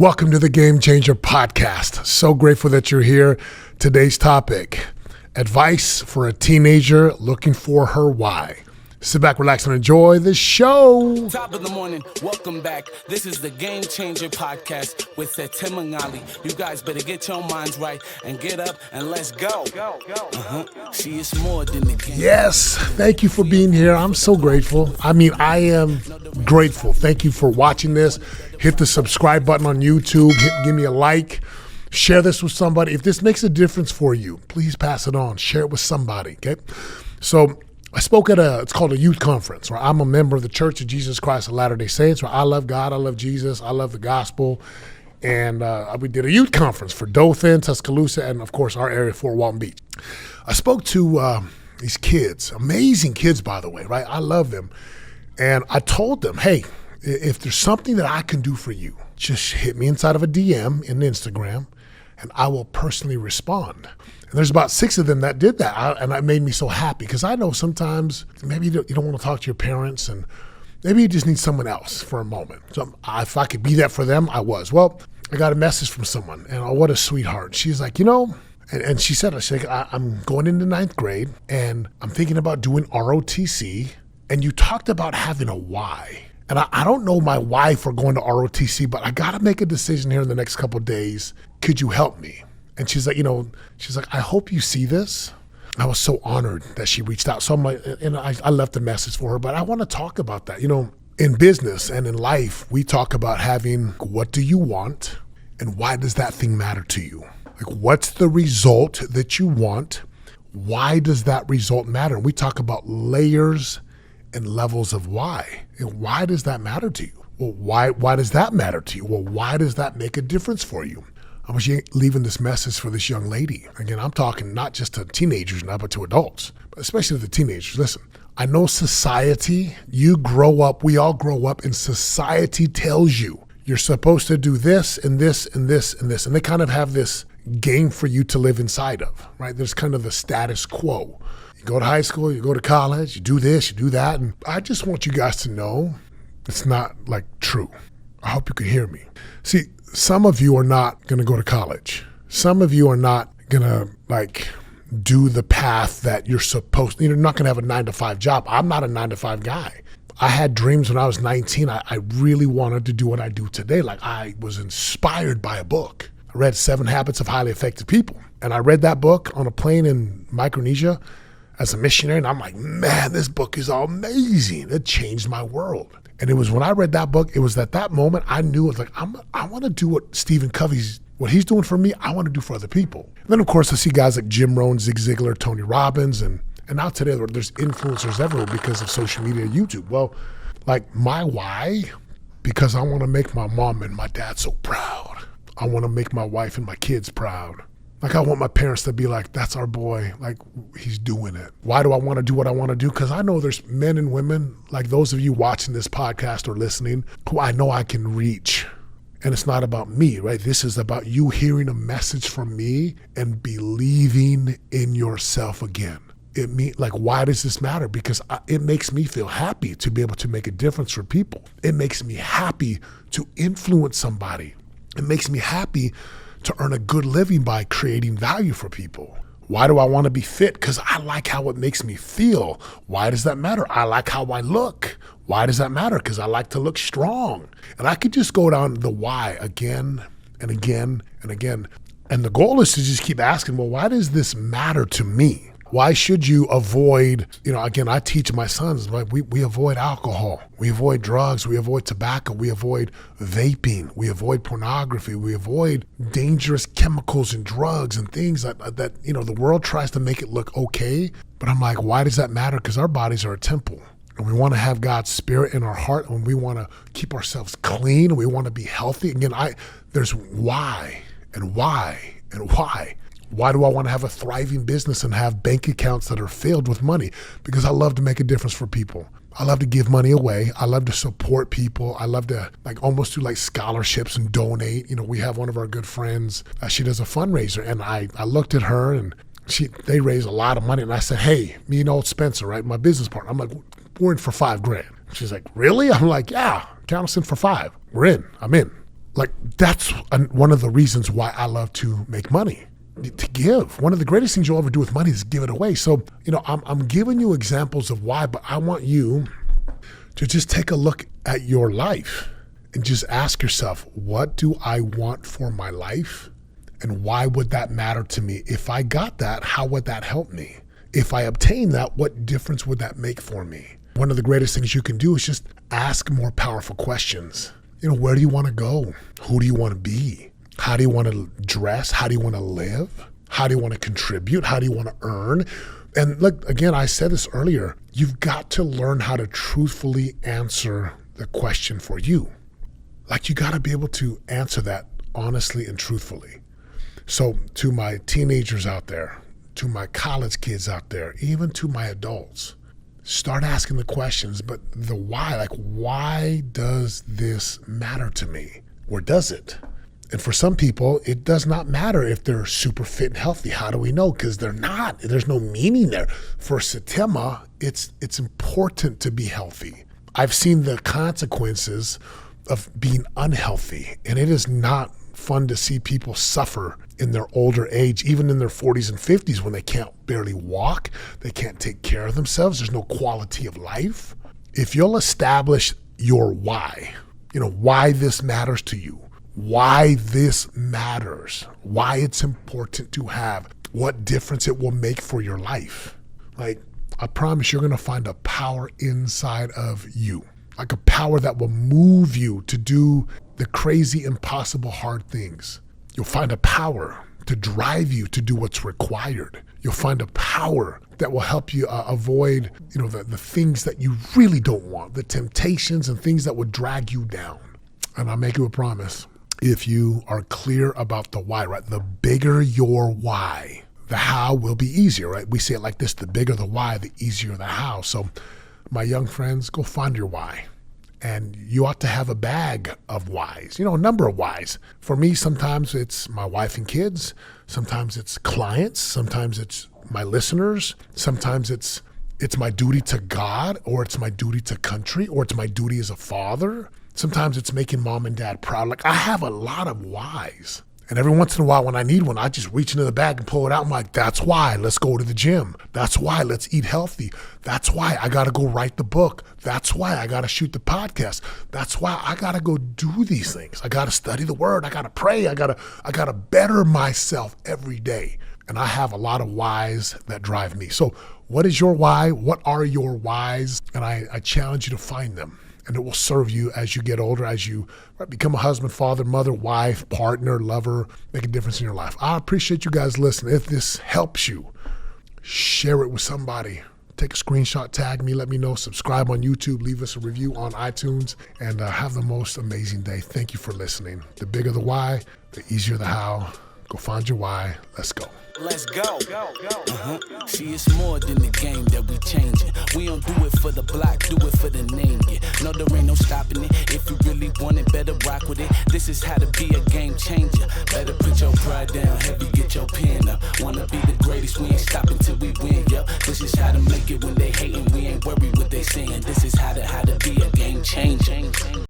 Welcome to the Game Changer podcast. So grateful that you're here. Today's topic, advice for a teenager looking for her why. Sit back, relax, and enjoy the show. Top of the morning, welcome back. This is the Game Changer podcast with Setema Gali. You guys better get your minds right and get up and let's go. See, it's more than the game. Yes, thank you for being here. I'm so grateful. I am grateful. Thank you for watching this. Hit the subscribe button on YouTube. Give me a like. Share this with somebody. If this makes a difference for you, please pass it on. Share it with somebody, okay? So I spoke at it's called a youth conference, where I'm a member of the Church of Jesus Christ of Latter-day Saints, where I love God, I love Jesus, I love the gospel. And we did a youth conference for Dothan, Tuscaloosa, and of course our area, Fort Walton Beach. I spoke to these kids, amazing kids, by the way, right? I love them. And I told them, hey, if there's something that I can do for you, just hit me inside of a DM in Instagram, and I will personally respond. And there's about 6 of them that did that, and it made me so happy because I know sometimes maybe you don't want to talk to your parents, and maybe you just need someone else for a moment. So if I could be that for them, I was. Well, I got a message from someone, and oh, what a sweetheart. She's like, and she said, I'm going into 9th grade, and I'm thinking about doing ROTC, and you talked about having a why. And I don't know my why for going to ROTC, but I got to make a decision here in the next couple of days. Could you help me? And she's like, I hope you see this. I was so honored that she reached out. So I'm like, and I left a message for her, but I want to talk about that. In business and in life, we talk about having, what do you want? And why does that thing matter to you? Like, what's the result that you want? Why does that result matter? And we talk about layers and levels of why. And why does that matter to you? Well, why does that matter to you? Well, why does that make a difference for you? I was leaving this message for this young lady. Again, I'm talking not just to teenagers now, but to adults, but especially the teenagers. Listen, I know society, we all grow up, and society tells you you're supposed to do this and this and this and this. And they kind of have this game for you to live inside of, right? There's kind of the status quo. You go to high school, you go to college, you do this, you do that. And I just want you guys to know it's not like true. I hope you can hear me. See, some of you are not going to go to college. Some of you are not going to do the path that you're supposed to. You're not going to have a 9-to-5 job. I'm not a 9-to-5 guy. I had dreams when I was 19. I really wanted to do what I do today. Like, I was inspired by a book. I read 7 Habits of Highly Effective People. And I read that book on a plane in Micronesia as a missionary. And I'm like, man, this book is amazing. It changed my world. And it was when I read that book, it was at that moment I knew, it was like, I want to do what Stephen Covey's, what he's doing for me, I want to do for other people. And then, of course, I see guys like Jim Rohn, Zig Ziglar, Tony Robbins, and now today there's influencers everywhere because of social media, YouTube. Well, like, my why, because I want to make my mom and my dad so proud. I want to make my wife and my kids proud. Like, I want my parents to be like, that's our boy, like, he's doing it. Why do I want to do what I want to do? Because I know there's men and women, like those of you watching this podcast or listening, who I know I can reach. And it's not about me, right? This is about you hearing a message from me and believing in yourself again. Why does this matter? Because it makes me feel happy to be able to make a difference for people. It makes me happy to influence somebody. It makes me happy to earn a good living by creating value for people. Why do I want to be fit? Because I like how it makes me feel. Why does that matter? I like how I look. Why does that matter? Because I like to look strong. And I could just go down the why again and again and again. And the goal is to just keep asking, well, why does this matter to me? Why should you avoid, again, I teach my sons, like, we avoid alcohol, we avoid drugs, we avoid tobacco, we avoid vaping, we avoid pornography, we avoid dangerous chemicals and drugs and things that the world tries to make it look okay. But I'm like, why does that matter? Because our bodies are a temple. And we want to have God's spirit in our heart, and we want to keep ourselves clean, and we want to be healthy. Again, there's why and why and why. Why do I want to have a thriving business and have bank accounts that are filled with money? Because I love to make a difference for people. I love to give money away. I love to support people. I love to almost do scholarships and donate. We have one of our good friends. She does a fundraiser, and I looked at her, and they raise a lot of money. And I said, hey, me and old Spencer, right, my business partner, I'm like, we're in for $5,000. She's like, really? I'm like, yeah, count us in for 5. We're in. I'm in. Like, that's one of the reasons why I love to make money, to give. One of the greatest things you'll ever do with money is give it away. So, I'm giving you examples of why, but I want you to just take a look at your life and just ask yourself, what do I want for my life? And why would that matter to me? If I got that, how would that help me? If I obtain that, what difference would that make for me? One of the greatest things you can do is just ask more powerful questions. Where do you want to go? Who do you want to be? How do you want to dress? How do you want to live? How do you want to contribute? How do you want to earn? And look, again, I said this earlier, you've got to learn how to truthfully answer the question for you. Like, you got to be able to answer that honestly and truthfully. So to my teenagers out there, to my college kids out there, even to my adults, start asking the questions, but the why, like, why does this matter to me? Or does it? And for some people, it does not matter if they're super fit and healthy. How do we know? Because they're not. There's no meaning there. For Setema, it's important to be healthy. I've seen the consequences of being unhealthy, and it is not fun to see people suffer in their older age, even in their 40s and 50s, when they can't barely walk, they can't take care of themselves, there's no quality of life. If you'll establish your why, why this matters to you, why this matters, why it's important to have, what difference it will make for your life. Like, I promise you're going to find a power inside of you, like a power that will move you to do the crazy, impossible, hard things. You'll find a power to drive you to do what's required. You'll find a power that will help you avoid, the things that you really don't want, the temptations and things that would drag you down. And I'll make you a promise. If you are clear about the why, right? The bigger your why, the how will be easier, right? We say it like this: the bigger the why, the easier the how. So my young friends, go find your why. And you ought to have a bag of whys, a number of whys. For me, sometimes it's my wife and kids. Sometimes it's clients. Sometimes it's my listeners. Sometimes it's my duty to God, or it's my duty to country, or it's my duty as a father. Sometimes it's making mom and dad proud. Like, I have a lot of whys. And every once in a while when I need one, I just reach into the bag and pull it out. I'm like, that's why, let's go to the gym. That's why, let's eat healthy. That's why I got to go write the book. That's why I got to shoot the podcast. That's why I got to go do these things. I got to study the word. I got to pray. I got to better myself every day. And I have a lot of whys that drive me. So what is your why? What are your whys? And I challenge you to find them. And it will serve you as you get older, as you become a husband, father, mother, wife, partner, lover, make a difference in your life. I appreciate you guys listening. If this helps you, share it with somebody. Take a screenshot, tag me, let me know, subscribe on YouTube, leave us a review on iTunes, and have the most amazing day. Thank you for listening. The bigger the why, the easier the how. Go find your why. Let's go. Let's go. See, it's more than the game that we changing. We don't do it for the block, do it for the name. Yeah. No, there ain't no stopping it. If you really want it, better rock with it. This is how to be a game changer. Better put your pride down, heavy, get your pen up. Wanna be the greatest, we ain't stopping till we win, yo. This is how to make it when they hating, we ain't worried what they saying. This